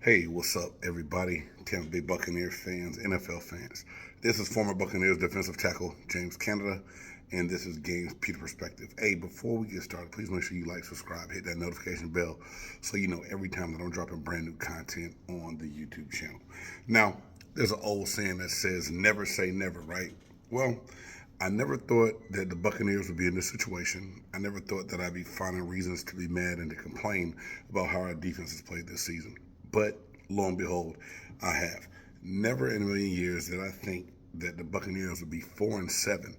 Hey, what's up, everybody? Tampa Bay Buccaneers fans, NFL fans. This is former Buccaneers defensive tackle James Canada, and this is Games Peter Perspective. Hey, before we get started, please make sure you like, subscribe, hit that notification bell so you know every time that I'm dropping brand new content on the YouTube channel. Now, there's an old saying that says, never say never, right? Well, I never thought that the Buccaneers would be in this situation. I never thought that I'd be finding reasons to be mad and to complain about how our defense has played this season. But lo and behold, I have. Never in a million years did I think that the Buccaneers would be 4-7.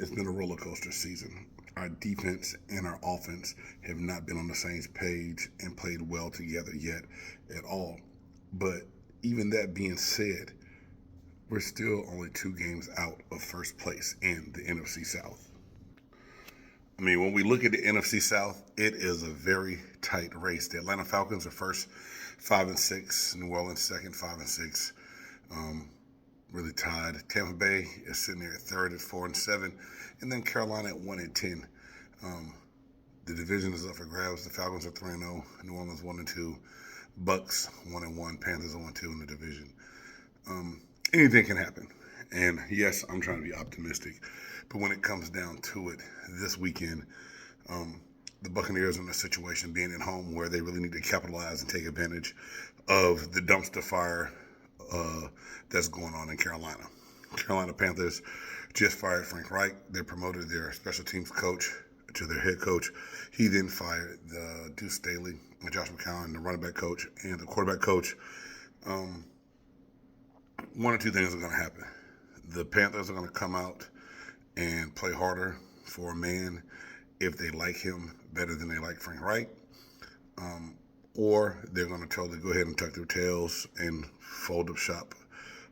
It's been a roller coaster season. Our defense and our offense have not been on the same page and played well together yet at all. But even that being said, we're still only 2 games out of first place in the NFC South. I mean, when we look at the NFC South, it is a very tight race. The Atlanta Falcons are first, 5-6. New Orleans second, 5-6. Really tied. Tampa Bay is sitting there at third at 4-7, and then Carolina at 1-10. The division is up for grabs. The Falcons are 3-0. New Orleans 1-2. Bucks 1-1. Panthers 1-2 in the division. Anything can happen. And yes, I'm trying to be optimistic. But when it comes down to it, this weekend, the Buccaneers are in a situation being at home where they really need to capitalize and take advantage of the dumpster fire that's going on in Carolina. Carolina Panthers just fired Frank Reich. They promoted their special teams coach to their head coach. He then fired Deuce Staley, Josh McCown, the running back coach, and the quarterback coach. One or two things are going to happen. The Panthers are going to come out and play harder for a man if they like him better than they like Frank Reich, or they're going to totally go ahead and tuck their tails and fold up shop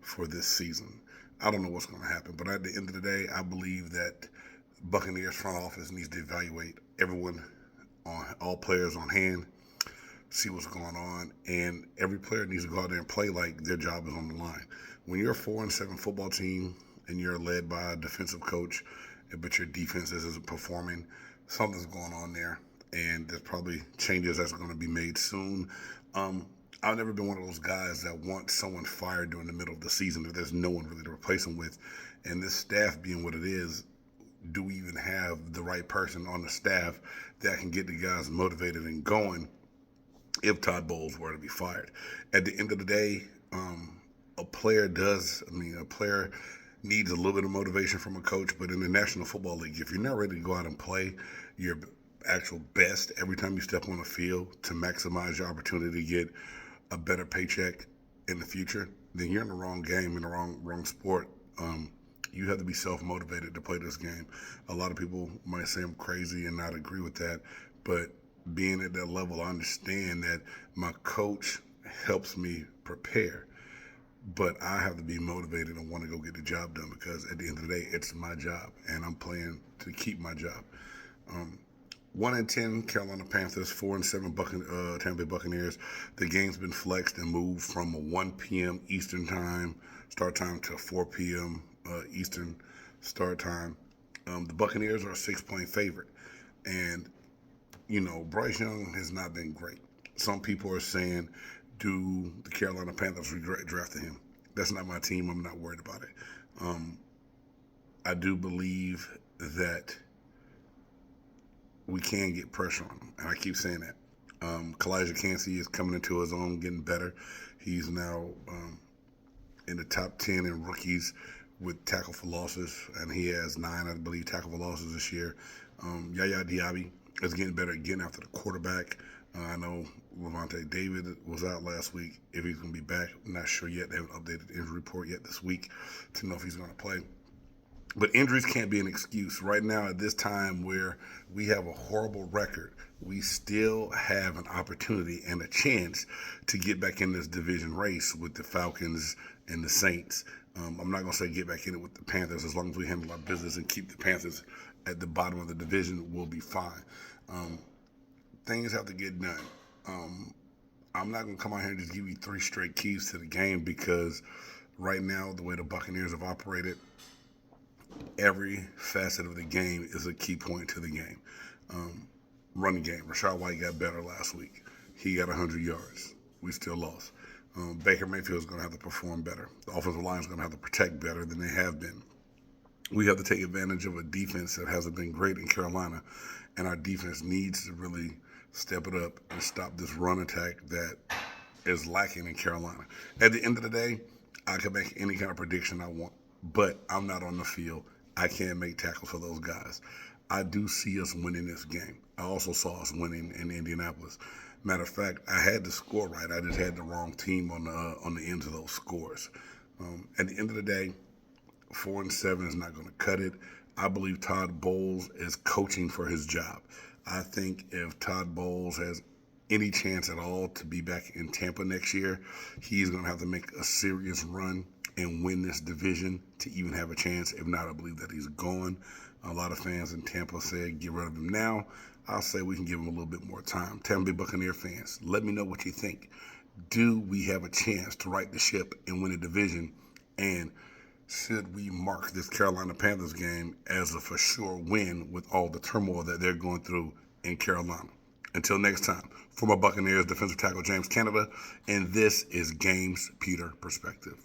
for this season. I don't know what's going to happen, but at the end of the day, I believe that Buccaneers front office needs to evaluate everyone, on all players on hand, see what's going on, and every player needs to go out there and play like their job is on the line. When you're a 4-7 football team and you're led by a defensive coach, but your defense isn't performing, something's going on there, and there's probably changes that's going to be made soon. I've never been one of those guys that wants someone fired during the middle of the season if there's no one really to replace them with. And this staff being what it is, do we even have the right person on the staff that can get the guys motivated and going if Todd Bowles were to be fired? At the end of the day, a player needs a little bit of motivation from a coach, but in the National Football League, if you're not ready to go out and play your actual best every time you step on the field to maximize your opportunity to get a better paycheck in the future, then you're in the wrong game, in the wrong sport. You have to be self-motivated to play this game. A lot of people might say I'm crazy and not agree with that, but being at that level, I understand that my coach helps me prepare, but I have to be motivated and want to go get the job done, because at the end of the day, it's my job, and I'm playing to keep my job. 1-10 Carolina Panthers, 4-7 Tampa Bay Buccaneers. The game's been flexed and moved from a 1 p.m. Eastern time start time to 4 p.m. Eastern start time. The Buccaneers are a 6-point favorite, and Bryce Young has not been great. Some people are saying, do the Carolina Panthers regret drafting him? That's not my team. I'm not worried about it. I do believe that we can get pressure on him, and I keep saying that. Kalijah Cansey is coming into his own, getting better. He's now in the top 10 in rookies with tackle for losses, and he has 9, I believe, tackle for losses this year. Yaya Diaby is getting better again after the quarterback. I know Levante David was out last week. If he's going to be back, I'm not sure yet. They haven't updated the injury report yet this week to know if he's going to play. But injuries can't be an excuse. Right now, at this time where we have a horrible record, we still have an opportunity and a chance to get back in this division race with the Falcons and the Saints. I'm not going to say get back in it with the Panthers. As long as we handle our business and keep the Panthers at the bottom of the division, we'll be fine. Things have to get done. I'm not going to come out here and just give you 3 straight keys to the game, because right now, the way the Buccaneers have operated, every facet of the game is a key point to the game. Running game. Rashad White got better last week. He got 100 yards. we still lost. Baker Mayfield is going to have to perform better. The offensive line is going to have to protect better than they have been. We have to take advantage of a defense that hasn't been great in Carolina, and our defense needs to really step it up and stop this run attack that is lacking in Carolina. At the end of the day, I can make any kind of prediction I want, but I'm not on the field. I can't make tackles for those guys. I do see us winning this game. I also saw us winning in Indianapolis. Matter of fact, I had the score right. I just had the wrong team on the ends of those scores. At the end of the day, 4-7 is not going to cut it. I believe Todd Bowles is coaching for his job. I think if Todd Bowles has any chance at all to be back in Tampa next year, he's going to have to make a serious run and win this division to even have a chance. If not, I believe that he's gone. A lot of fans in Tampa said get rid of him now. I'll say we can give him a little bit more time. Tampa Bay Buccaneer fans, let me know what you think. Do we have a chance to right the ship and win a division? And should we mark this Carolina Panthers game as a for sure win with all the turmoil that they're going through in Carolina? Until next time, former Buccaneers defensive tackle James Canida, and this is Games Peter Perspective.